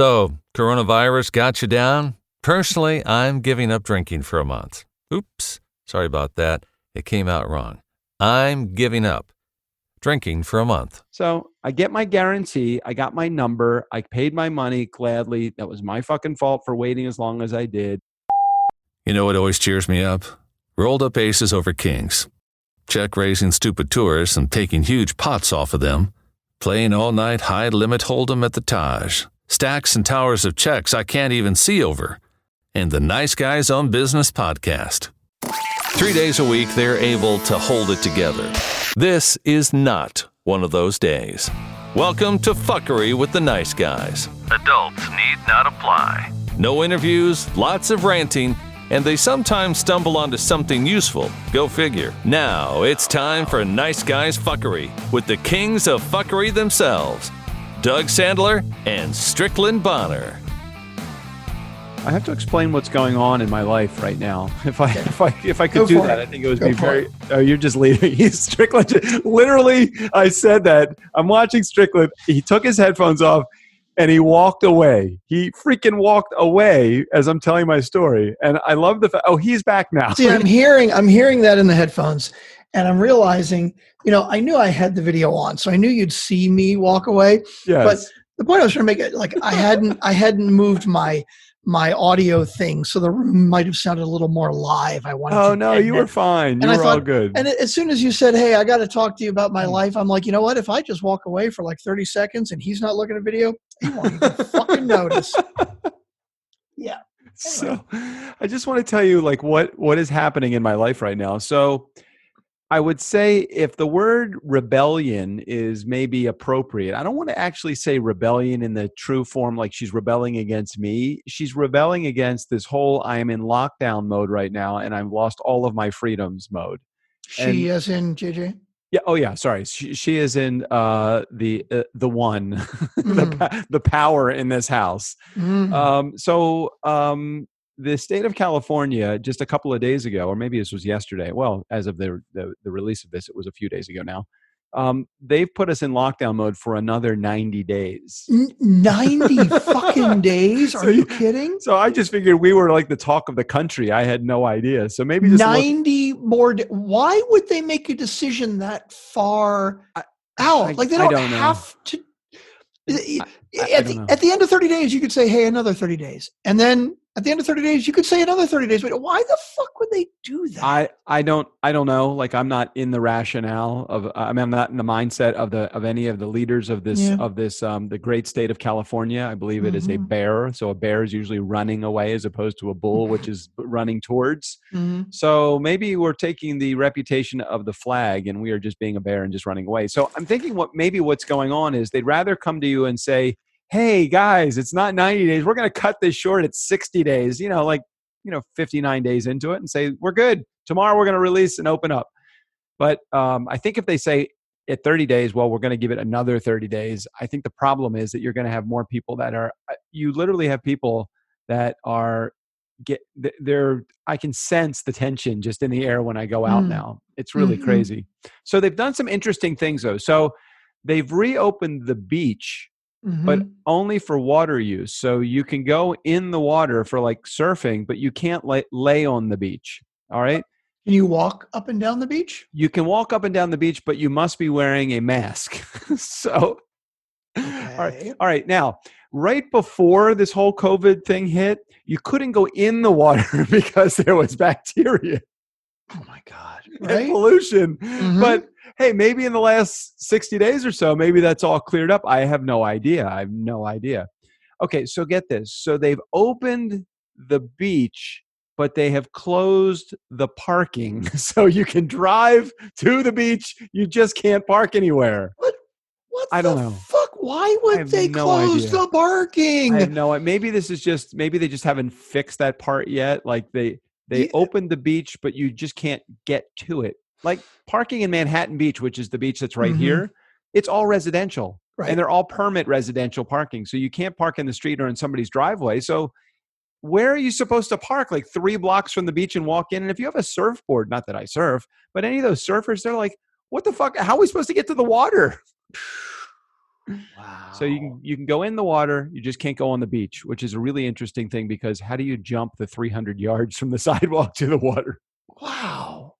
So, coronavirus got you down? Personally, I'm giving up drinking for a month. Oops, sorry about that. It came out wrong. I'm giving up drinking for a month. So I get my guarantee. I got my number. I paid my money gladly. That was my fucking fault for waiting as long as I did. You know what always cheers me up? Rolled up aces over kings. Check raising stupid tourists and taking huge pots off of them. Playing all-night high-limit hold'em at the Taj. Stacks and towers of checks I can't even see over. And the Nice Guys on Business podcast. 3 days a week, they're able to hold it together. This is not one of those days. Welcome to Fuckery with the Nice Guys. Adults need not apply. No interviews, lots of ranting, and they sometimes stumble onto something useful. Go figure. Now it's time for Nice Guys Fuckery with the kings of fuckery themselves, Doug Sandler and Strickland Bonner. I have to explain what's going on in my life right now. If I could do that, I think it would be very. Oh, you're just leaving. He's Strickland. Literally, I said that. I'm watching Strickland. He took his headphones off and he walked away. He freaking walked away as I'm telling my story. And I love the fact. Oh, he's back now. See, I'm hearing that in the headphones, and I'm realizing. I knew I had the video on, so I knew you'd see me walk away. Yes. But the point I was trying to make it like I hadn't moved my audio thing, so the room might have sounded a little more live. I wanted. Oh no, you were fine. You were all good. And as soon as you said, "Hey, I got to talk to you about my life," I'm like, you know what? If I just walk away for like 30 seconds and he's not looking at video, he won't even fucking notice. Yeah. Anyway. So, I just want to tell you like what is happening in my life right now. So, I would say if the word rebellion is maybe appropriate, I don't want to actually say rebellion in the true form like she's rebelling against me. She's rebelling against this whole I am in lockdown mode right now and I've lost all of my freedoms mode. She as in JJ? Yeah. Oh yeah. Sorry. She is in the one, the power in this house. The state of California, just a couple of days ago, or maybe this was yesterday. Well, as of the release of this, it was a few days ago now. They've put us in lockdown mode for another 90 days. 90 fucking days? Are you kidding? So I just figured we were like the talk of the country. I had no idea. So maybe just 90 more. Why would they make a decision that far out? Like they don't have to. At the end of 30 days, you could say, "Hey, another 30 days," and then at the end of 30 days, you could say another 30 days. But why the fuck would they do that? I don't know. Like I'm not in the rationale of. I'm not in the mindset of any of the leaders of this the great state of California. I believe it is a bear. So a bear is usually running away as opposed to a bull, which is running towards. So maybe we're taking the reputation of the flag, and we are just being a bear and just running away. So I'm thinking what's going on is they'd rather come to you and say, "Hey guys, it's not 90 days. We're going to cut this short at 60 days, 59 days into it and say, we're good. Tomorrow we're going to release and open up." But I think if they say at 30 days, well, we're going to give it another 30 days. I think the problem is that you're going to have more people that you literally have people that I can sense the tension just in the air when I go out now. It's really crazy. So they've done some interesting things though. So they've reopened the beach, but only for water use. So you can go in the water for like surfing, but you can't lay on the beach. All right. Can you walk up and down the beach? You can walk up and down the beach, but you must be wearing a mask. So, okay. All right. Now, right before this whole COVID thing hit, you couldn't go in the water because there was bacteria. Oh my God. Right? And pollution. But hey, maybe in the last 60 days or so, maybe that's all cleared up. I have no idea. Okay, so get this. So they've opened the beach, but they have closed the parking. So you can drive to the beach. You just can't park anywhere. What I don't know. Fuck? Why would they close the parking? I have no idea. Maybe they just haven't fixed that part yet. Like they opened the beach, but you just can't get to it. Like parking in Manhattan Beach, which is the beach that's right here, it's all residential. Right. And they're all permit residential parking. So you can't park in the street or in somebody's driveway. So where are you supposed to park? Like 3 blocks from the beach and walk in? And if you have a surfboard, not that I surf, but any of those surfers, they're like, what the fuck? How are we supposed to get to the water? Wow. So you can go in the water, you just can't go on the beach, which is a really interesting thing because how do you jump the 300 yards from the sidewalk to the water? Wow.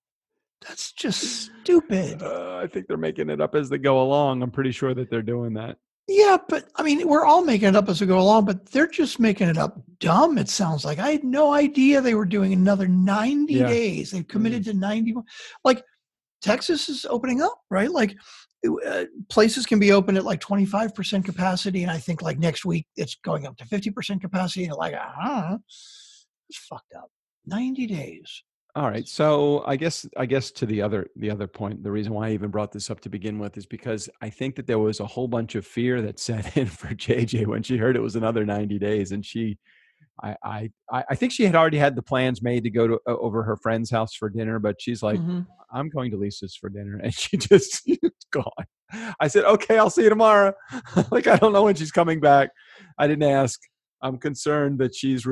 That's just stupid. I think they're making it up as they go along. I'm pretty sure that they're doing that. Yeah, but I mean, we're all making it up as we go along, but they're just making it up dumb, it sounds like. I had no idea they were doing another 90 days. They've committed to 90. Like, Texas is opening up, right? Like, places can be open at like 25% capacity. And I think like next week it's going up to 50% capacity. And like, it's fucked up. 90 days. All right. So I guess to the other point, the reason why I even brought this up to begin with is because I think that there was a whole bunch of fear that set in for JJ when she heard it was another 90 days. And I think she had already had the plans made to go to over her friend's house for dinner, but she's like, I'm going to Lisa's for dinner. And she just gone. I said, okay, I'll see you tomorrow. Like, I don't know when she's coming back. I didn't ask. I'm concerned that she's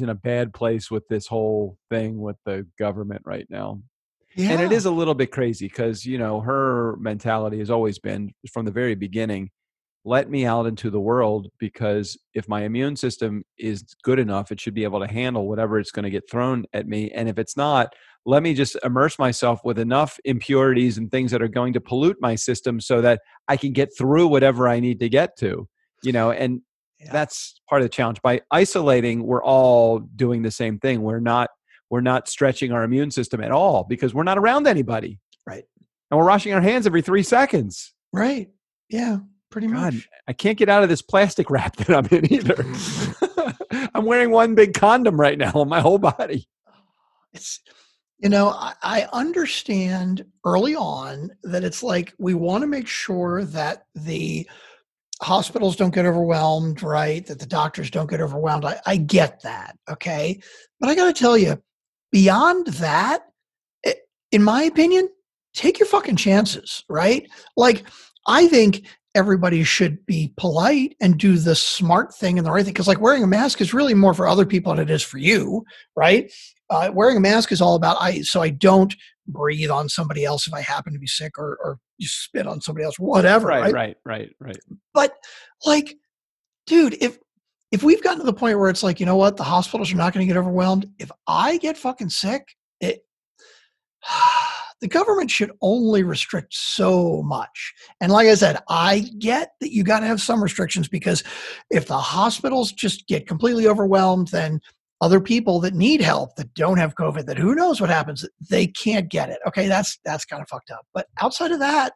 in a bad place with this whole thing with the government right now. Yeah. And it is a little bit crazy because, her mentality has always been from the very beginning, let me out into the world because if my immune system is good enough, it should be able to handle whatever it's going to get thrown at me. And if it's not, let me just immerse myself with enough impurities and things that are going to pollute my system so that I can get through whatever I need to get to, and that's part of the challenge. By isolating, we're all doing the same thing. We're not stretching our immune system at all because we're not around anybody. Right. And we're washing our hands every 3 seconds. Right. Yeah. Pretty much. I can't get out of this plastic wrap that I'm in either. I'm wearing one big condom right now on my whole body. It's, I understand early on that it's like we want to make sure that the hospitals don't get overwhelmed, right? That the doctors don't get overwhelmed. I get that. Okay. But I got to tell you, beyond that, in my opinion, take your fucking chances, right? Like, I think everybody should be polite and do the smart thing and the right thing. Because like wearing a mask is really more for other people than it is for you, right? Wearing a mask is all about so I don't breathe on somebody else if I happen to be sick or you spit on somebody else, whatever. Right. But like, dude, if we've gotten to the point where it's like, you know what, the hospitals are not going to get overwhelmed. If I get fucking sick, the government should only restrict so much. And like I said, I get that you got to have some restrictions because if the hospitals just get completely overwhelmed, then other people that need help that don't have COVID, that who knows what happens, they can't get it. Okay, that's kind of fucked up. But outside of that,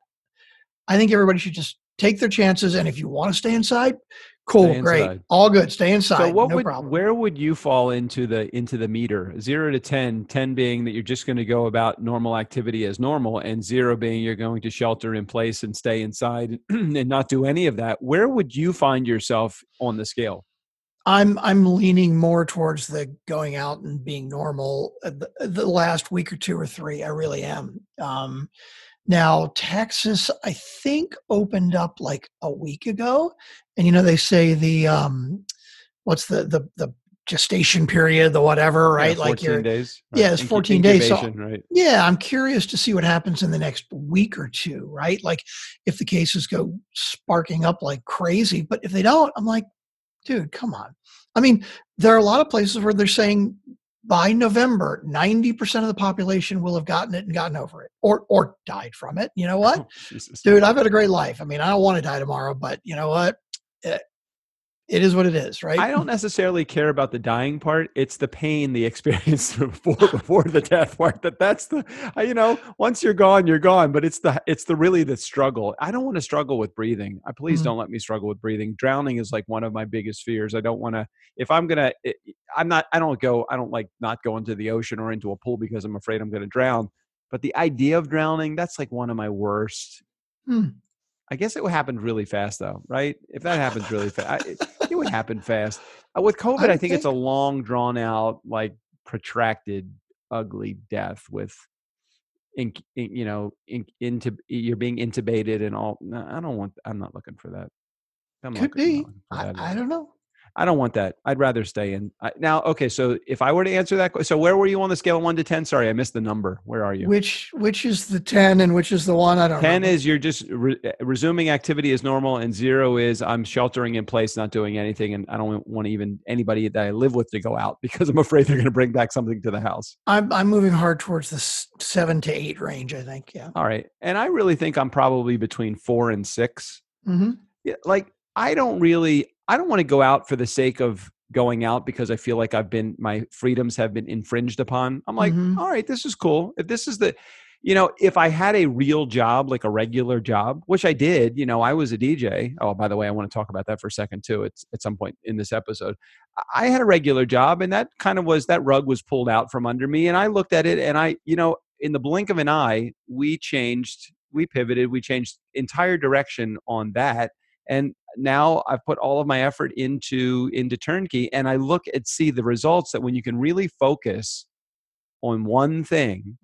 I think everybody should just take their chances. And if you want to stay inside, cool, great, all good. Stay inside. So no problem. Where would you fall into the meter? 0 to 10, 10 being that you're just going to go about normal activity as normal, and 0 being you're going to shelter in place and stay inside and not do any of that. Where would you find yourself on the scale? I'm leaning more towards the going out and being normal the last week or 2 or 3. I really am. Now, Texas, I think, opened up like a week ago. And, they say the, what's the gestation period, the whatever, right? 14 days. Right? Yeah, it's 14 days. So, right. Yeah, I'm curious to see what happens in the next week or 2, right? Like if the cases go sparking up like crazy. But if they don't, I'm like, dude, come on. I mean, there are a lot of places where they're saying by November, 90% of the population will have gotten it and gotten over it or died from it. You know what? Dude, I've had a great life. I mean, I don't want to die tomorrow, but you know what? It is what it is, right? I don't necessarily care about the dying part. It's the pain, the experience before the death part. That's the, once you're gone, you're gone. But it's the really the struggle. I don't want to struggle with breathing. Please don't let me struggle with breathing. Drowning is like one of my biggest fears. I don't want to, if I'm going to, I don't like not go into the ocean or into a pool because I'm afraid I'm going to drown. But the idea of drowning, that's like one of my worst. I guess it would happen really fast though, right? If that happens really fast, it would happen fast. With COVID, I think it's a long, drawn out, like protracted, ugly death with, you're being intubated and all. No, I'm not looking for that. Could be. I don't know. I don't want that. I'd rather stay in. Now, okay, so if I were to answer that, so where were you on the scale of 1 to 10? Sorry, I missed the number. Where are you? Which is the 10 and which is the 1? I don't know. 10 is you're just resuming activity as normal, and 0 is I'm sheltering in place, not doing anything, and I don't want even anybody that I live with to go out because I'm afraid they're going to bring back something to the house. I'm moving hard towards the 7 to 8 range, I think. Yeah. All right, and I really think I'm probably between 4 and 6. Mm-hmm. Yeah, like I don't want to go out for the sake of going out because I feel like my freedoms have been infringed upon. I'm like, all right, this is cool. If this is if I had a real job, like a regular job, which I did, I was a DJ. Oh, by the way, I want to talk about that for a second too. It's at some point in this episode. I had a regular job, and that kind of that rug was pulled out from under me. And I looked at it, and in the blink of an eye, we pivoted, we changed entire direction on that. And now I've put all of my effort into Turnkey, and I see the results that when you can really focus on one thing,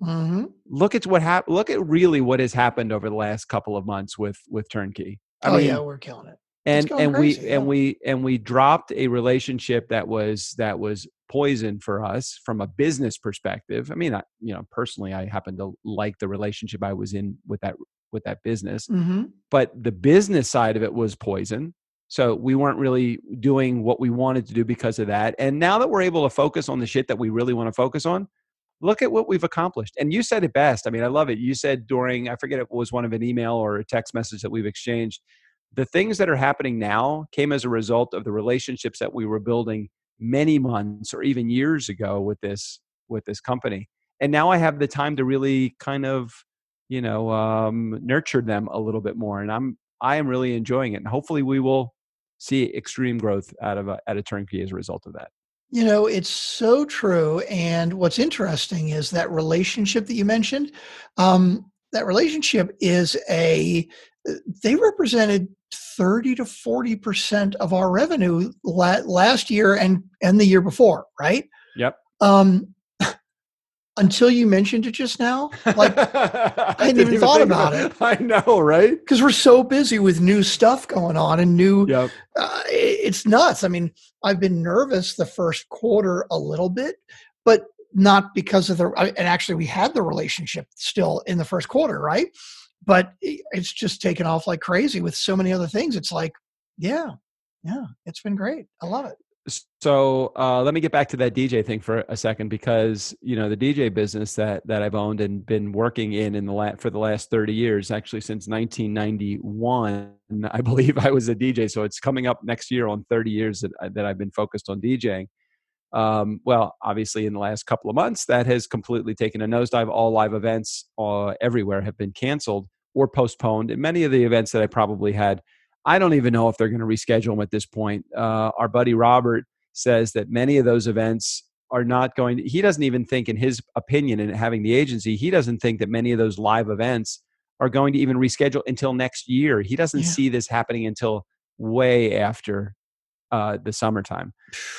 look at look at really what has happened over the last couple of months with Turnkey. I mean, yeah, we're killing it. And we dropped a relationship that was poison for us from a business perspective. I mean, personally, I happen to like the relationship I was in with that business, but the business side of it was poison. So we weren't really doing what we wanted to do because of that. And now that we're able to focus on the shit that we really want to focus on, look at what we've accomplished. And you said it best. I mean, I love it. You said I forget if it was one of an email or a text message that we've exchanged. The things that are happening now came as a result of the relationships that we were building many months or even years ago with this company. And now I have the time to really kind of, nurture them a little bit more. And I am really enjoying it. And hopefully we will see extreme growth out of Turnkey as a result of that. It's so true. And what's interesting is that relationship that you mentioned, that relationship they represented 30 to 40% of our revenue last year and the year before, right? Yep. Until you mentioned it just now, like I hadn't even thought about it. I know, right? Because we're so busy with new stuff going on and new. Yep. It's nuts. I mean, I've been nervous the first quarter a little bit, but not because of and actually we had the relationship still in the first quarter, right? But it's just taken off like crazy with so many other things. It's like, yeah, it's been great. I love it. So let me get back to that DJ thing for a second, because the DJ business that I've owned and been working for the last 30 years, actually since 1991, I believe I was a DJ. So it's coming up next year on 30 years that I've been focused on DJing. Well, obviously in the last couple of months, that has completely taken a nosedive. All live events everywhere have been canceled or postponed. And many of the events that I probably had, I don't even know if they're going to reschedule them at this point. Our buddy Robert says that many of those events are not going to, he doesn't even think, in his opinion, and having the agency, he doesn't think that many of those live events are going to even reschedule until next year. He doesn't see this happening until way after the summertime.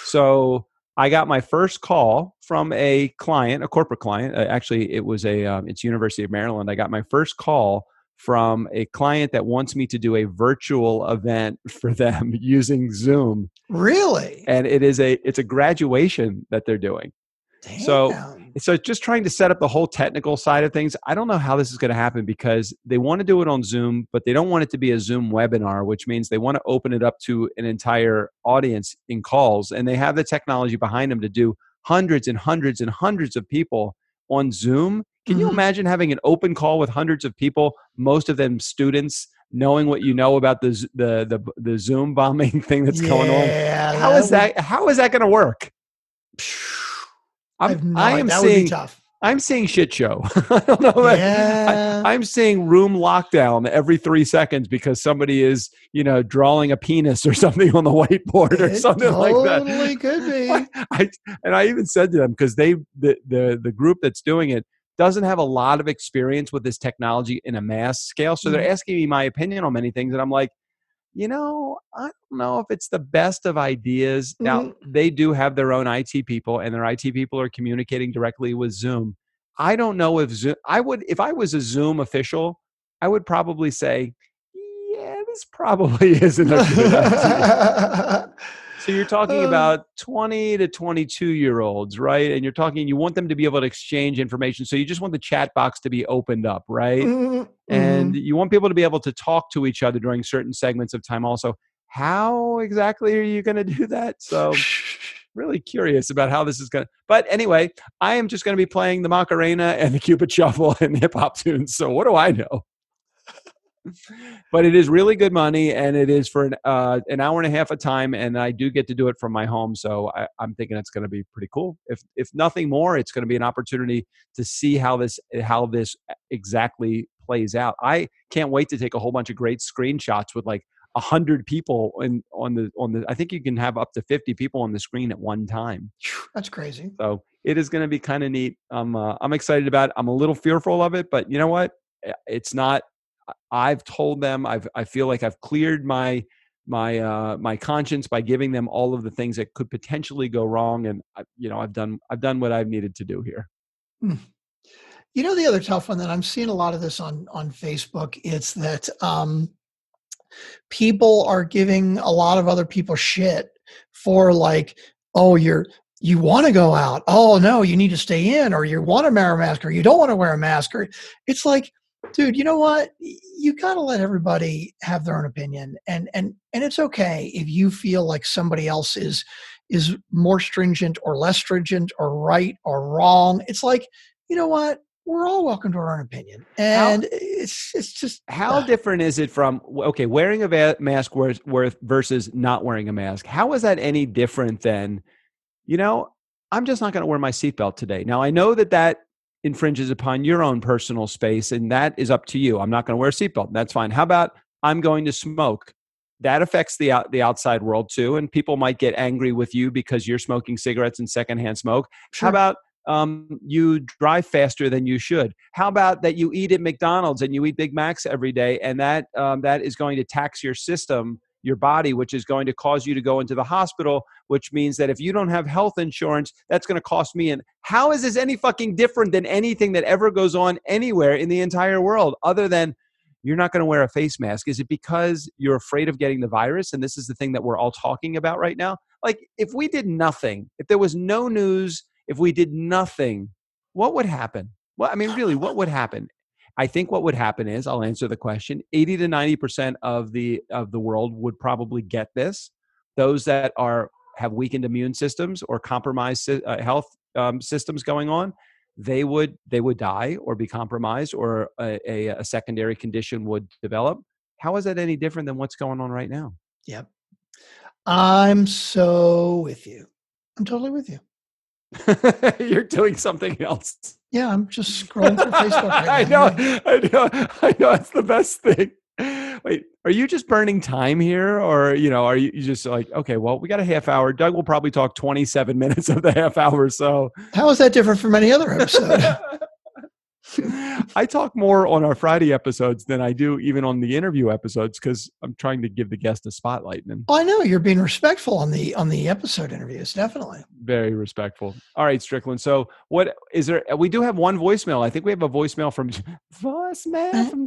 So I got my first call from a client, a corporate client. Actually, it was it's University of Maryland. I got my first call from a client that wants me to do a virtual event for them using Zoom. Really? And it's a graduation that they're doing. Damn. So just trying to set up the whole technical side of things. I don't know how this is going to happen, because they want to do it on Zoom, but they don't want it to be a Zoom webinar, which means they want to open it up to an entire audience in calls. And they have the technology behind them to do hundreds and hundreds and hundreds of people on Zoom. Can you imagine having an open call with hundreds of people, most of them students, knowing what you know about the Zoom bombing thing that's going on? How is that going to work? Would be tough. I'm seeing shit show. I don't know. I'm seeing room lockdown every 3 seconds because somebody is, drawing a penis or something on the whiteboard or something like that. Totally could be. And I even said to them, because the group that's doing it doesn't have a lot of experience with this technology in a mass scale. So they're asking me my opinion on many things. And I'm like, I don't know if it's the best of ideas. Now, they do have their own IT people, and their IT people are communicating directly with Zoom. I don't know if Zoom, if I was a Zoom official, I would probably say, yeah, this probably isn't a good idea. So you're talking about 20 to 22-year-olds, right? And you want them to be able to exchange information. So you just want the chat box to be opened up, right? Mm-hmm. And you want people to be able to talk to each other during certain segments of time also. How exactly are you going to do that? So really curious about how this is going to, but anyway, I am just going to be playing the Macarena and the Cupid Shuffle and hip hop tunes. So what do I know? But it is really good money, and it is for an hour and a half of time, and I do get to do it from my home. So I'm thinking it's going to be pretty cool. If nothing more, it's going to be an opportunity to see how this exactly plays out. I can't wait to take a whole bunch of great screenshots with like 100 people on the. I think you can have up to 50 people on the screen at one time. That's crazy. So it is going to be kind of neat. I'm excited about it. I'm a little fearful of it, but you know what? It's not. I've told them I feel like I've cleared my conscience by giving them all of the things that could potentially go wrong, and I've done what I've needed to do here. You know, the other tough one that I'm seeing a lot of this on Facebook, it's that people are giving a lot of other people shit for like, oh, you want to go out, oh no, you need to stay in, or you want to wear a mask, or you don't want to wear a mask, or it's like, dude, you know what? You got to let everybody have their own opinion, and it's okay if you feel like somebody else is more stringent or less stringent or right or wrong. It's like, you know what? We're all welcome to our own opinion, and it's just how different is it from wearing a mask versus not wearing a mask? How is that any different than, I'm just not going to wear my seatbelt today. Now I know that infringes upon your own personal space, and that is up to you. I'm not going to wear a seatbelt. That's fine. How about I'm going to smoke? That affects the outside world too, and people might get angry with you because you're smoking cigarettes and secondhand smoke. Sure. How about you drive faster than you should? How about that you eat at McDonald's and you eat Big Macs every day, and that is going to tax your system, your body, which is going to cause you to go into the hospital, which means that if you don't have health insurance, that's going to cost me. And how is this any fucking different than anything that ever goes on anywhere in the entire world other than you're not going to wear a face mask? Is it because you're afraid of getting the virus? And this is the thing that we're all talking about right now. Like, if we did nothing, if there was no news, if we did nothing, what would happen? Well, I mean, really, what would happen? I think what would happen is, I'll answer the question, 80 to 90% of the world would probably get this. Those that have weakened immune systems or compromised health systems going on, they would die or be compromised, or a secondary condition would develop. How is that any different than what's going on right now? Yep. I'm so with you. I'm totally with you. You're doing something else. Yeah, I'm just scrolling through Facebook right now. I know. It's the best thing. Wait, are you just burning time here? Or, are you just like, okay, well, we got a half hour. Doug will probably talk 27 minutes of the half hour. So how is that different from any other episode? I talk more on our Friday episodes than I do even on the interview episodes, because I'm trying to give the guest a spotlight. And I know you're being respectful on the episode interviews, definitely. Very respectful. All right, Strickland. So what is there? We do have one voicemail. I think we have a voicemail from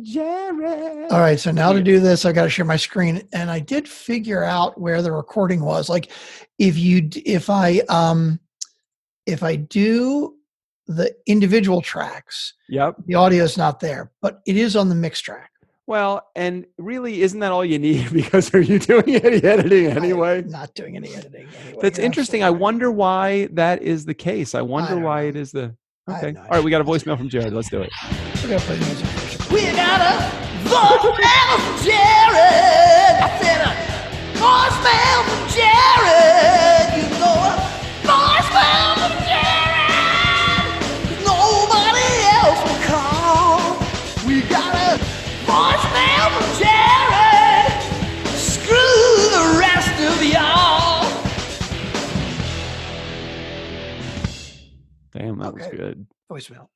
Jared. All right. So now to do this, I got to share my screen, and I did figure out where the recording was. Like, if I do the individual tracks, yep, the audio is not there, but it is on the mix track. Well, and really, isn't that all you need? Because are you doing any editing anyway? I'm not doing any editing anyway. That's interesting. I wonder why that is the case. I wonder why it is the... Okay. All right, we got a voicemail from Jared. Let's do it. We got to play music first. We got a voicemail from Jared. I said a voicemail from Jared. You know a voicemail from Jared. Nobody else will call. We got a voicemail from Jared. Screw the rest of y'all. Damn, that was good. Voicemail.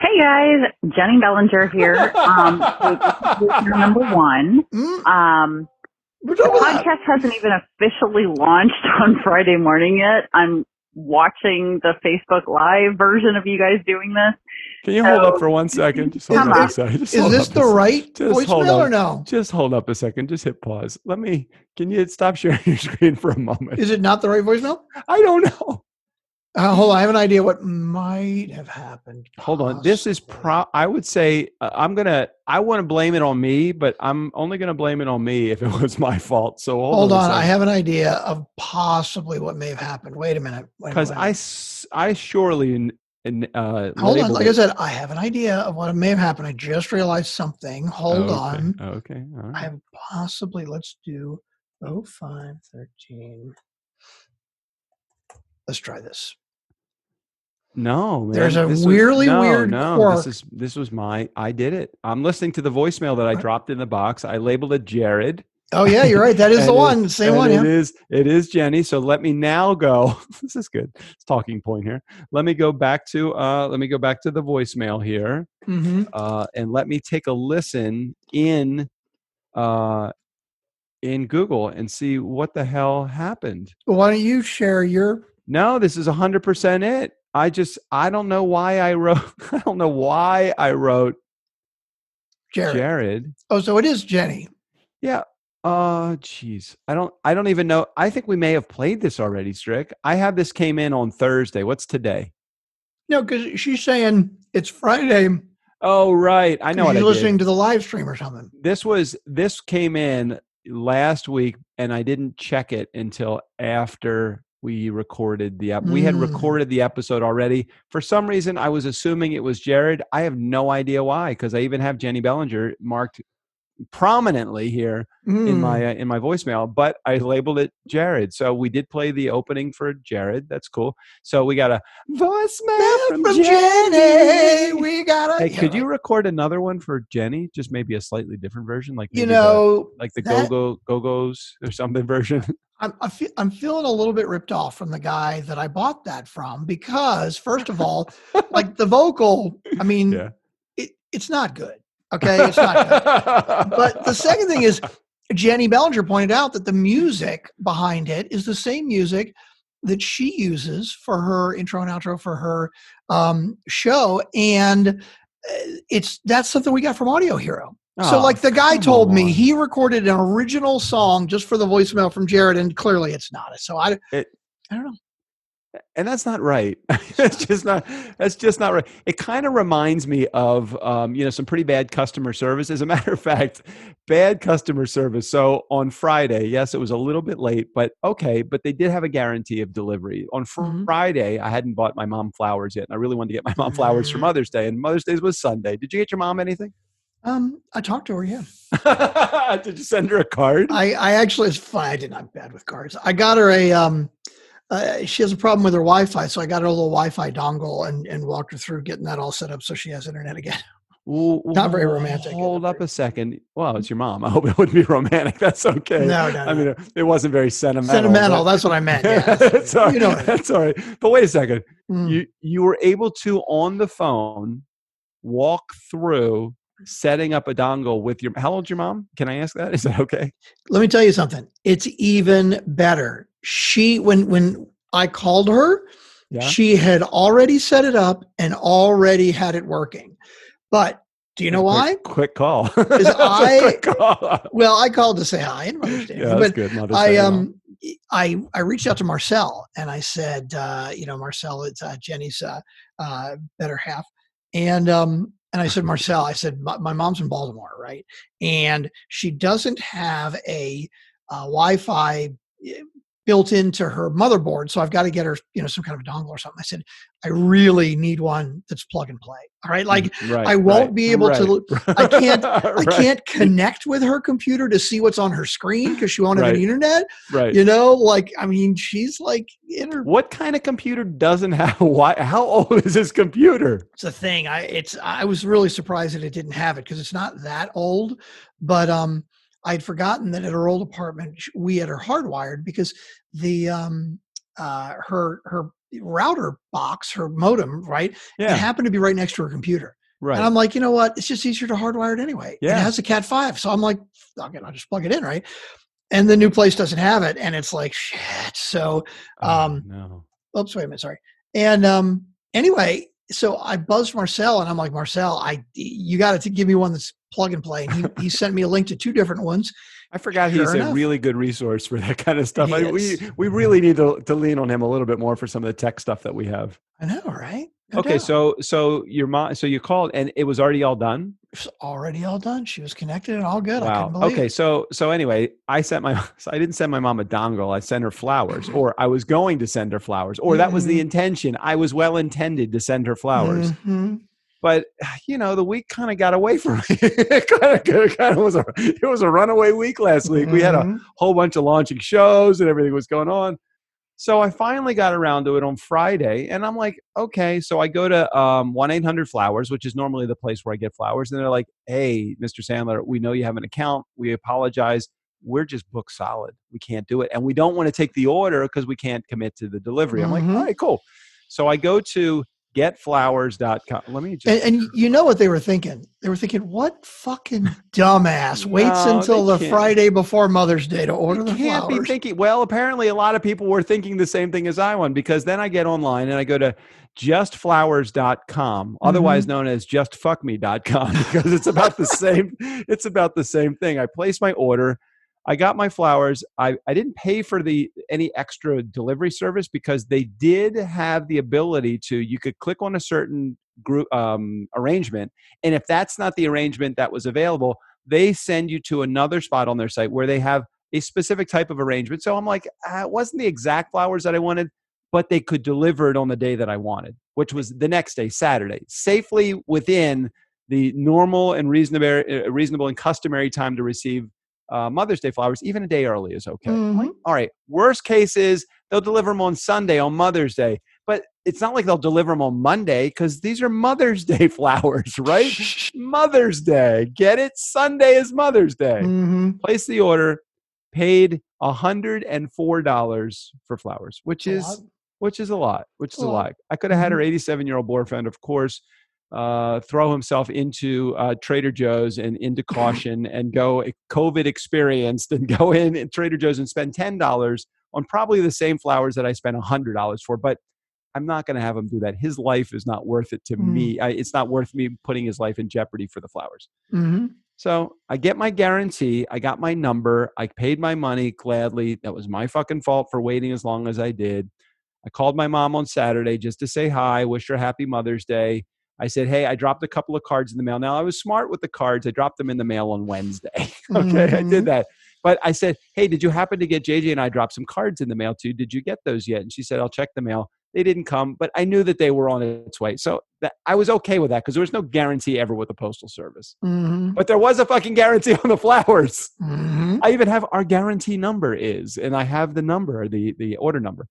Hey guys, Jenny Bellinger here. So this is number one. The podcast hasn't even officially launched on Friday morning yet. I'm watching the Facebook Live version of you guys doing this. Can you hold up for 1 second? Just hold up a second. Is this the right voicemail or no? Just hold up a second. Just hit pause. Can you stop sharing your screen for a moment? Is it not the right voicemail? I don't know. Hold on. I have an idea what might have happened. Hold on. This is I would say I want to blame it on me, but I'm only going to blame it on me if it was my fault. So hold on. I have an idea of possibly what may have happened. Wait a minute. Because I surely hold on. Like I said, I have an idea of what may have happened. I just realized something. Hold on. Okay. All right. I have possibly, let's do 0513. Let's try this. No, man. There's a weird quirk. This was I did it. I'm listening to the voicemail that I dropped in the box. I labeled it Jared. Oh yeah, you're right. That is the one. Same one. Yeah. It is Jenny. So let me now go. This is good. It's talking point here. Let me go back to the voicemail here. Mm-hmm. And let me take a listen in Google and see what the hell happened. Well, why don't you share your? No, this is 100% it. I don't know why I wrote Jared. Oh, so it is Jenny. Yeah. Geez. I don't even know. I think we may have played this already, Strick. I have this came in on Thursday. What's today? No, because she's saying it's Friday. Oh, right. I know what I did. Listening to the live stream or something. This came in last week and I didn't check it until after we recorded we had recorded the episode already. For some reason, I was assuming it was Jared. I have no idea why, because I even have Jenny Bellinger marked prominently here in my voicemail, but I labeled it Jared. So we did play the opening for Jared. That's cool. So we got a voicemail from Jenny. We got a. Hey, could you record another one for Jenny? Just maybe a slightly different version, like the Go-Go's or something version. I'm feeling a little bit ripped off from the guy that I bought that from, because first of all, like the vocal, I mean, it's not good. Okay, it's not good. But the second thing is, Jenny Bellinger pointed out that the music behind it is the same music that she uses for her intro and outro for her show, and that's something we got from Audio Hero. So like the guy told me he recorded an original song just for the voicemail from Jared, and clearly it's not. So I don't know. And that's not right. That's just not right. It kind of reminds me of, some pretty bad customer service. As a matter of fact, bad customer service. So on Friday, yes, it was a little bit late, but okay. But they did have a guarantee of delivery. On Friday, I hadn't bought my mom flowers yet. And I really wanted to get my mom flowers for Mother's Day. And Mother's Day was Sunday. Did you get your mom anything? I talked to her, yeah. Did you send her a card? I actually, it's fine. I did not bad with cards. I got her she has a problem with her Wi-Fi, so I got her a little Wi-Fi dongle and walked her through getting that all set up so she has internet again. Not very romantic. Hold up a second. Well, it's your mom. I hope it wouldn't be romantic. That's okay. No. I mean, it wasn't very sentimental. Sentimental. That's what I meant. Yeah. That's all right. But wait a second. You were able to, on the phone, walk through setting up a dongle with your. How old's your mom? Can I ask that? Is that okay? Let me tell you something. It's even better. When I called her, she had already set it up and already had it working. But do you know why? Quick call. I called to say hi and Mother's Day. Yeah, that's good. Mother's Day. I reached out to Marcel and I said, Marcel, it's Jenny's better half, and I said, Marcel, my mom's in Baltimore, right? And she doesn't have a Wi-Fi built into her motherboard. So I've got to get her, some kind of a dongle or something. I said, I really need one that's plug and play. All right. Like I won't be able to, I can't connect with her computer to see what's on her screen because she won't have any internet. Right. She's like in her. What kind of computer doesn't have how old is this computer? It's a thing. I was really surprised that it didn't have it because it's not that old, but, I'd forgotten that at her old apartment, we had her hardwired because the her router box, her modem, right? Yeah. It happened to be right next to her computer. Right. And I'm like, you know what? It's just easier to hardwire it anyway. Yeah. It has a Cat 5. So I'm like, okay, I'll just plug it in, right? And the new place doesn't have it. And it's like, shit. So no. Oops, wait a minute. Sorry. And anyway, so I buzzed Marcel, and I'm like, Marcel, you got to give me one that's plug and play. And he sent me a link to 2 different ones. I forgot Sure he's enough. a really good resource for that kind of stuff. He We really need to lean on him a little bit more for some of the tech stuff that we have. I know, right? No Okay, doubt. so your mom, so you called and it was already all done? It's already all done. She was connected and all good. I Wow. couldn't believe Okay, it. so anyway, I didn't send my mom a dongle. I sent her flowers, or I was going to send her flowers, or that was the intention. I was well intended to send her flowers. Mm-hmm. But the week kind of got away from me. It was a runaway week last week. We had a whole bunch of launching shows and everything was going on. So I finally got around to it on Friday, and I'm like, okay. So I go to 1-800-Flowers, which is normally the place where I get flowers, and they're like, hey, Mr. Sandler, we know you have an account. We apologize. We're just booked solid. We can't do it, and we don't want to take the order because we can't commit to the delivery. I'm like, all right, cool. So I go to getflowers.com. Let me just and you know what they were thinking? They were thinking, what fucking dumbass waits until the Friday before Mother's Day to order the flowers? Can't be thinking. Well, apparently a lot of people were thinking the same thing as I was, because then I get online and I go to justflowers.com, otherwise known as justfuckme.com, because it's about the same. It's about the same thing. I place my order. I got my flowers. I didn't pay for any extra delivery service because they did have the ability to, you could click on a certain group arrangement. And if that's not the arrangement that was available, they send you to another spot on their site where they have a specific type of arrangement. So I'm like, it wasn't the exact flowers that I wanted, but they could deliver it on the day that I wanted, which was the next day, Saturday, safely within the normal and reasonable and customary time to receive Mother's Day flowers. Even a day early is okay. Like, all right. Worst case is they'll deliver them on Sunday on Mother's Day, but it's not like they'll deliver them on Monday because these are Mother's Day flowers, right? Mother's Day. Get it? Sunday is Mother's Day. Place the order, paid $104 for flowers, which is a lot. I could have had her 87-year-old boyfriend, of course, throw himself into Trader Joe's and into caution and go COVID experienced and go in Trader Joe's and spend $10 on probably the same flowers that I spent $100 for. But I'm not going to have him do that. His life is not worth it to me. It's not worth me putting his life in jeopardy for the flowers. So I get my guarantee. I got my number. I paid my money gladly. That was my fucking fault for waiting as long as I did. I called my mom on Saturday just to say hi, wish her happy Mother's Day. I said, hey, I dropped a couple of cards in the mail. Now, I was smart with the cards. I dropped them in the mail on Wednesday. Okay, I did that. But I said, hey, did you happen to get JJ and I dropped some cards in the mail too? Did you get those yet? And she said, I'll check the mail. They didn't come, but I knew that they were on its way. So I was okay with that because there was no guarantee ever with the Postal Service. But there was a fucking guarantee on the flowers. I even have our guarantee number and I have the number, the order number.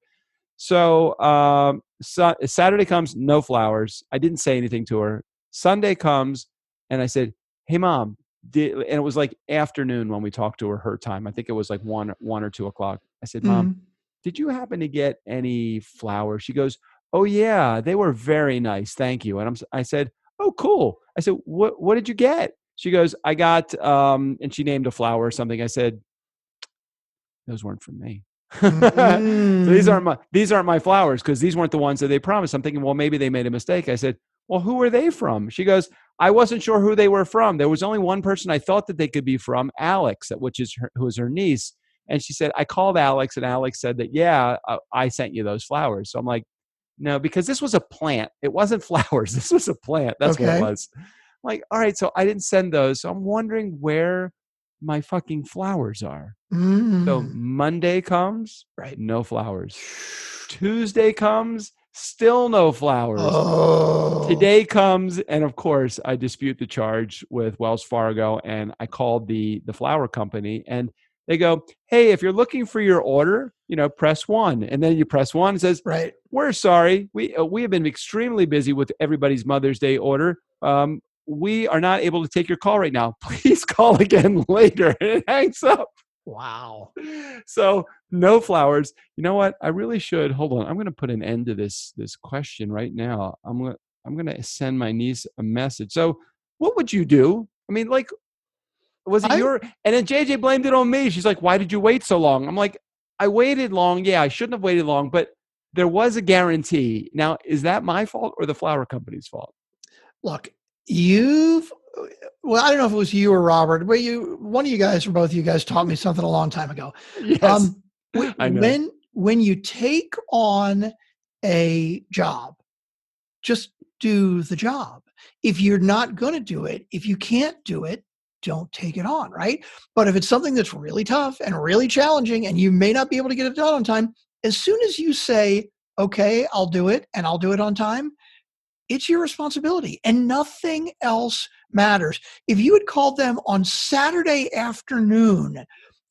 So Saturday comes, no flowers. I didn't say anything to her. Sunday comes, and I said, hey, Mom. And it was like afternoon when we talked to her time. I think it was like 1 or 2 o'clock. I said, Mom, did you happen to get any flowers? She goes, oh, yeah, they were very nice. Thank you. And I said, oh, cool. I said, what did you get? She goes, I got, and she named a flower or something. I said, those weren't from me. So these aren't my flowers because these weren't the ones that they promised. I'm thinking, well, maybe they made a mistake. I said, well, who are they from? She goes, I wasn't sure who they were from. There was only one person I thought that they could be from, Alex, who is her niece. And she said, I called Alex, and Alex said that, yeah, I sent you those flowers. So I'm like, no, because this was a plant. It wasn't flowers. This was a plant. That's what it was. I'm like, all right, so I didn't send those. So I'm wondering where my fucking flowers are. So Monday comes, right? No flowers. Tuesday comes, still no flowers. Today comes, and of course, I dispute the charge with Wells Fargo, and I called the flower company, and they go, hey, if you're looking for your order, press 1. And then you press 1, it says, right, we're sorry. We have been extremely busy with everybody's Mother's Day order. We are not able to take your call right now. Please call again later. And it hangs up. Wow. So no flowers. You know what? I really should. Hold on. I'm going to put an end to this question right now. I'm going to send my niece a message. So what would you do? I mean, like, was it and then JJ blamed it on me. She's like, why did you wait so long? I'm like, I waited long. Yeah, I shouldn't have waited long, but there was a guarantee. Now, is that my fault or the flower company's fault? Look, well, I don't know if it was you or Robert, but one of you guys or both of you guys taught me something a long time ago. Yes, I know. When you take on a job, just do the job. If you're not going to do it, if you can't do it, don't take it on, right? But if it's something that's really tough and really challenging and you may not be able to get it done on time, as soon as you say, okay, I'll do it and I'll do it on time, it's your responsibility and nothing else matters. If you had called them on Saturday afternoon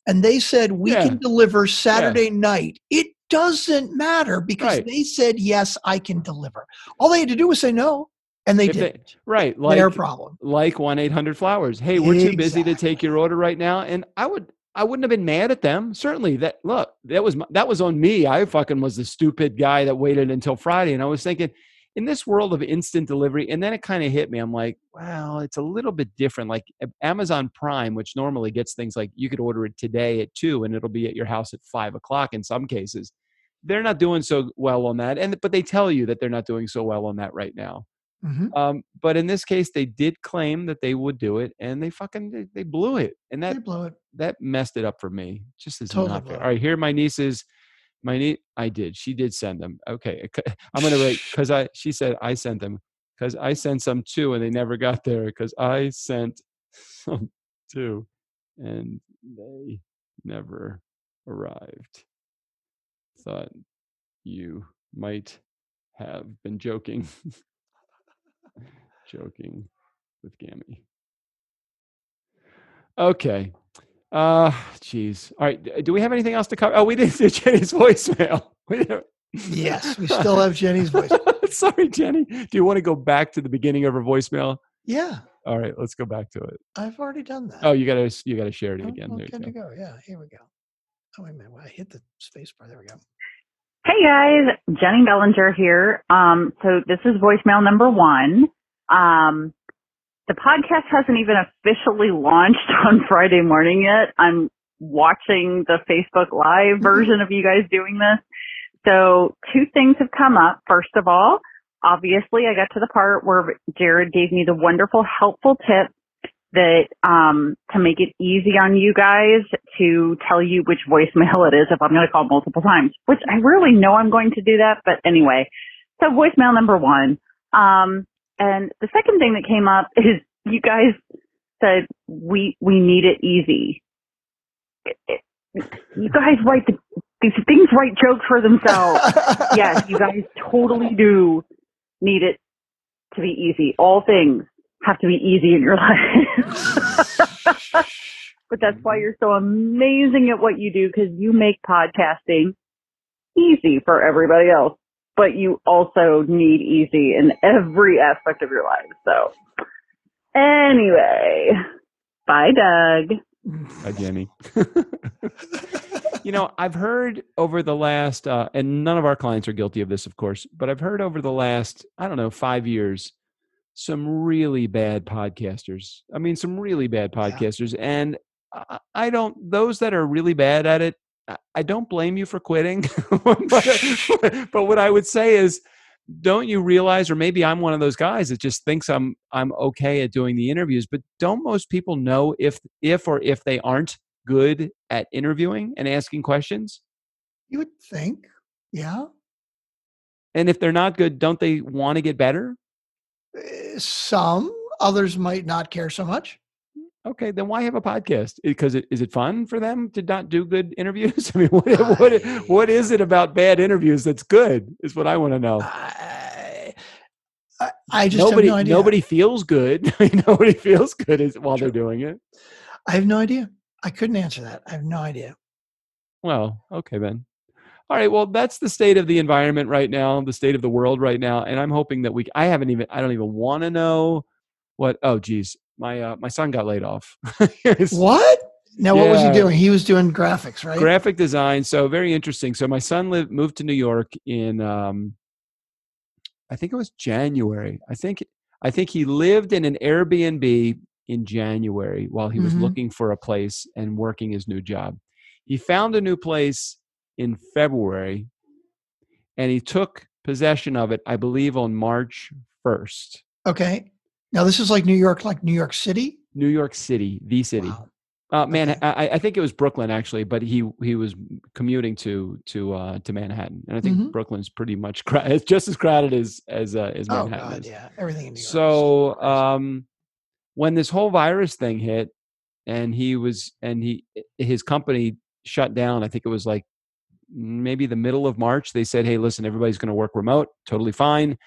and they said, we can deliver Saturday night, it doesn't matter because they said, yes, I can deliver. All they had to do was say no. And they didn't. Like their problem. Like 1-800-Flowers. Hey, we're too busy to take your order right now. And I wouldn't have been mad at them. Certainly that was on me. I fucking was the stupid guy that waited until Friday. And I was thinking, in this world of instant delivery, and then it kind of hit me. I'm like, wow, it's a little bit different. Like Amazon Prime, which normally gets things like you could order it today at 2 and it'll be at your house at 5 o'clock in some cases. They're not doing so well on that. But they tell you that they're not doing so well on that right now. Mm-hmm. But in this case, they did claim that they would do it, and they blew it, and they blew it. That messed it up for me. Just as Totally not fair. All right, here my niece. She did send them. Okay, I'm gonna write because she said I sent them because I sent some too, and they never got there because I sent some too, and they never arrived. Thought you might have been joking. Joking with Gammy. Okay. Geez. All right. Do we have anything else to cover? Oh, we didn't do Jenny's voicemail. Yes, we still have Jenny's voicemail. Sorry, Jenny. Do you want to go back to the beginning of her voicemail? Yeah. All right. Let's go back to it. I've already done that. Oh, you gotta share it again. There you go. Yeah. Here we go. Oh, wait a minute. I hit the space bar. There we go. Hey guys, Jenny Bellinger here. So this is voicemail number 1. The podcast hasn't even officially launched on Friday morning yet. I'm watching the Facebook Live version of you guys doing this. So 2 things have come up. First of all, obviously I got to the part where Jared gave me the wonderful, helpful tip that to make it easy on you guys to tell you which voicemail it is if I'm going to call multiple times, which I really know I'm going to do that. But anyway, so voicemail number 1. And the second thing that came up is you guys said we need it easy. You guys these things write jokes for themselves. Yes, you guys totally do need it to be easy. All things have to be easy in your life. But that's why you're so amazing at what you do, because you make podcasting easy for everybody else. But you also need easy in every aspect of your life. So anyway, bye, Doug. Bye, Jenny. I've heard over the last, and none of our clients are guilty of this, of course, but I've heard over the last, 5 years, some really bad podcasters. I mean, some really bad podcasters. Yeah. And those that are really bad at it, I don't blame you for quitting. but what I would say is, don't you realize, or maybe I'm one of those guys that just thinks I'm okay at doing the interviews, but don't most people know if they aren't good at interviewing and asking questions? You would think, yeah. And if they're not good, don't they want to get better? Some, others might not care so much. Okay, then why have a podcast? Because is it fun for them to not do good interviews? I mean, what is it about bad interviews that's good? Is what I want to know. I just have no idea. Nobody feels good. Nobody feels good while they're doing it. I have no idea. I couldn't answer that. I have no idea. Well, okay then. All right. Well, that's the state of the environment right now, the state of the world right now, and I'm hoping that I don't even want to know what. Oh, geez. My son got laid off. What? Now, what was he doing? He was doing graphics, right? Graphic design. So very interesting. So my son moved to New York in, I think it was January. I think he lived in an Airbnb in January while he was looking for a place and working his new job. He found a new place in February, and he took possession of it, I believe, on March 1st. Okay. Now this is like New York City? New York City, the city. Wow. Man, Okay. I think it was Brooklyn actually, but he was commuting to Manhattan, and I think Brooklyn's pretty much it's just as crowded as Manhattan Oh God, is. yeah, everything in New York. So when this whole virus thing hit, and his company shut down, I think it was like maybe the middle of March. They said, "Hey, listen, everybody's going to work remote. Totally fine.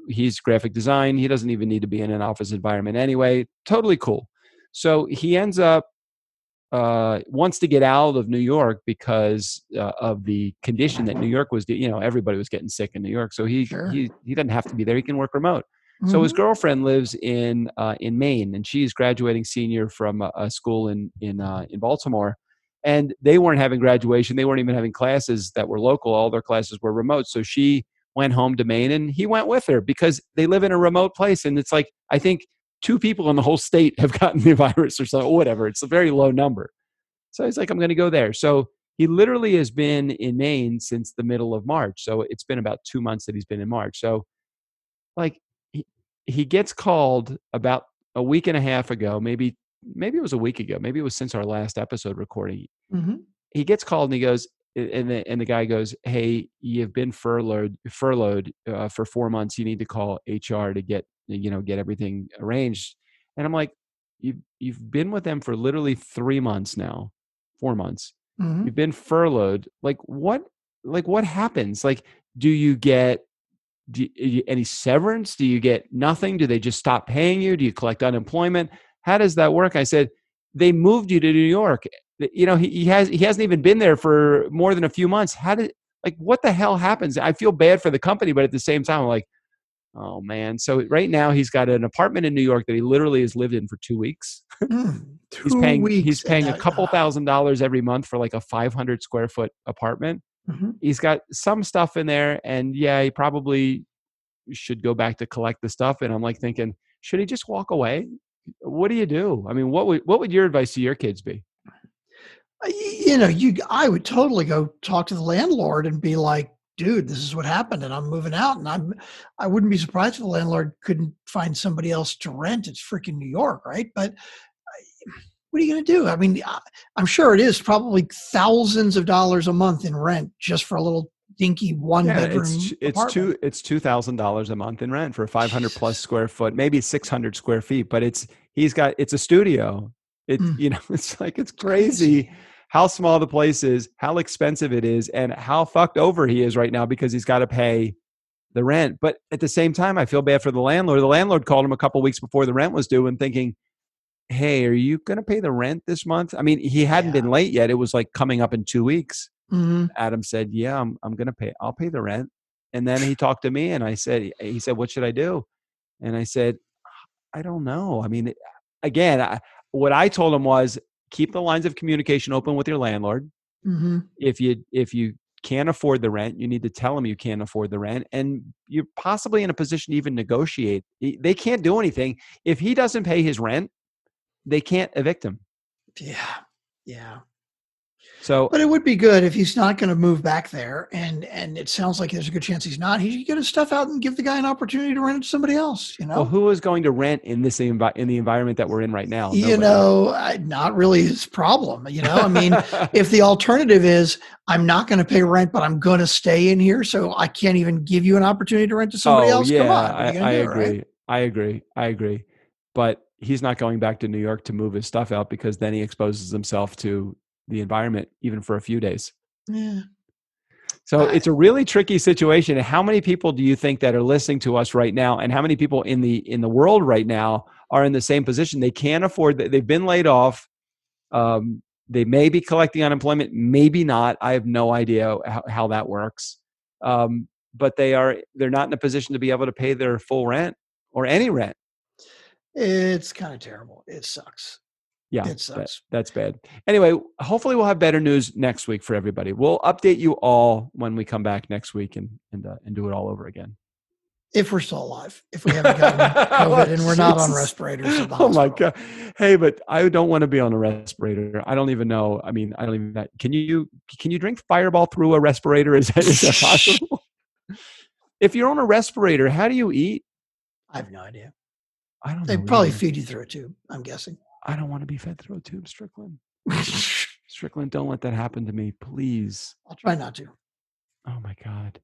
He's graphic design. He doesn't even need to be in an office environment anyway. Totally cool." So he ends up wants to get out of New York because of the condition that New York was. Everybody was getting sick in New York, so he doesn't have to be there. He can work remote. So his girlfriend lives in Maine, and she's graduating senior from a school in Baltimore. And they weren't having graduation. They weren't even having classes that were local. All their classes were remote. So she went home to Maine, and he went with her because they live in a remote place. And it's like, I think 2 people in the whole state have gotten the virus or something, or whatever. It's a very low number. So he's like, I'm going to go there. So he literally has been in Maine since the middle of March. So it's been about 2 months that he's been in March. So like he gets called about a week and a half ago, maybe it was a week ago. Maybe it was since our last episode recording. He gets called and he goes, and the guy goes, "Hey, you've been furloughed for 4 months. You need to call HR to get everything arranged." And I'm like, you've been with them for literally 3 months now, 4 months. You've been furloughed. Like what happens? Like, do you get any severance? Do you get nothing? Do they just stop paying you? Do you collect unemployment? How does that work? I said, they moved you to New York. He hasn't even been there for more than a few months. What the hell happens? I feel bad for the company, but at the same time, I'm like, oh man. So right now he's got an apartment in New York that he literally has lived in for 2 weeks. He's paying a couple $1,000s every month for like a 500 square foot apartment. He's got some stuff in there, and he probably should go back to collect the stuff. And I'm like thinking, should he just walk away? What do you do? I mean, what would your advice to your kids be? I would totally go talk to the landlord and be like, dude, this is what happened, and I'm moving out. And I wouldn't be surprised if the landlord couldn't find somebody else to rent. It's freaking New York, right? But what are you going to do? I mean, I'm sure it is probably thousands of dollars a month in rent just for a little dinky one bedroom apartment. It's $2,000 a month in rent for a 500 plus square foot, maybe 600 square feet. But it's a studio. It's like, it's crazy how small the place is, how expensive it is, and how fucked over he is right now because he's got to pay the rent. But at the same time, I feel bad for the landlord. The landlord called him a couple of weeks before the rent was due and thinking, hey, are you going to pay the rent this month? I mean, he hadn't been late yet. It was like coming up in 2 weeks. Adam said, yeah, I'm going to pay. I'll pay the rent. And then he talked to me and he said, what should I do? And I said, I don't know. I mean, what I told him was keep the lines of communication open with your landlord. If you can't afford the rent, you need to tell him you can't afford the rent, and you're possibly in a position to even negotiate. They can't do anything. If he doesn't pay his rent, they can't evict him. Yeah. So, but it would be good if he's not going to move back there, and it sounds like there's a good chance he's not. He should get his stuff out and give the guy an opportunity to rent it to somebody else. Well, who is going to rent in the environment that we're in right now? Not really his problem. I mean, if the alternative is I'm not going to pay rent, but I'm going to stay in here, so I can't even give you an opportunity to rent to somebody else. Yeah, come on, I agree. Right? I agree. But he's not going back to New York to move his stuff out because then he exposes himself to the environment even for a few days. Yeah. So it's a really tricky situation. How many people do you think that are listening to us right now, and how many people in the world right now are in the same position? They can't afford that. They've been laid off. They may be collecting unemployment, maybe not. I have no idea how that works. But they're not in a position to be able to pay their full rent or any rent. It's kind of terrible. It sucks. Yeah, it sucks. That's bad. Anyway, hopefully we'll have better news next week for everybody. We'll update you all when we come back next week and do it all over again. If we're still alive, if we haven't gotten COVID and we're not on respirators at the hospital. Oh my God. Hey, but I don't want to be on a respirator. I don't even know. I mean, I don't even know. Can you drink Fireball through a respirator? Is that possible? If you're on a respirator, how do you eat? I have no idea. I don't They know. probably either. feed you through a tube, I'm guessing. I don't want to be fed through a tube, Strickland. Strickland, don't let that happen to me, please. I'll try not to. Oh my God.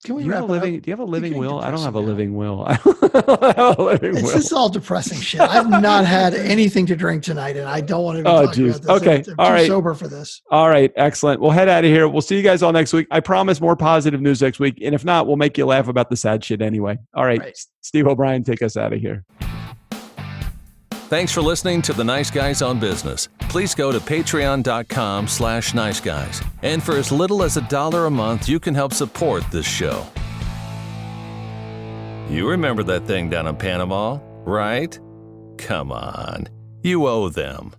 Can we Do you wrap have a it up? living? Do you have a living getting will? I don't have a depressing now. living will. I don't have a living It's will. just all depressing shit. I've not had anything to drink tonight, and I don't want to be talking geez. about this. Okay. I'm All too right. sober for this. All right, excellent. We'll head out of here. We'll see you guys all next week. I promise more positive news next week, and if not, we'll make you laugh about the sad shit anyway. All right, Right. Steve O'Brien, take us out of here. Thanks for listening to The Nice Guys on Business. Please go to patreon.com/niceguys. And for as little as $1 a month, you can help support this show. You remember that thing down in Panama, right? Come on. You owe them.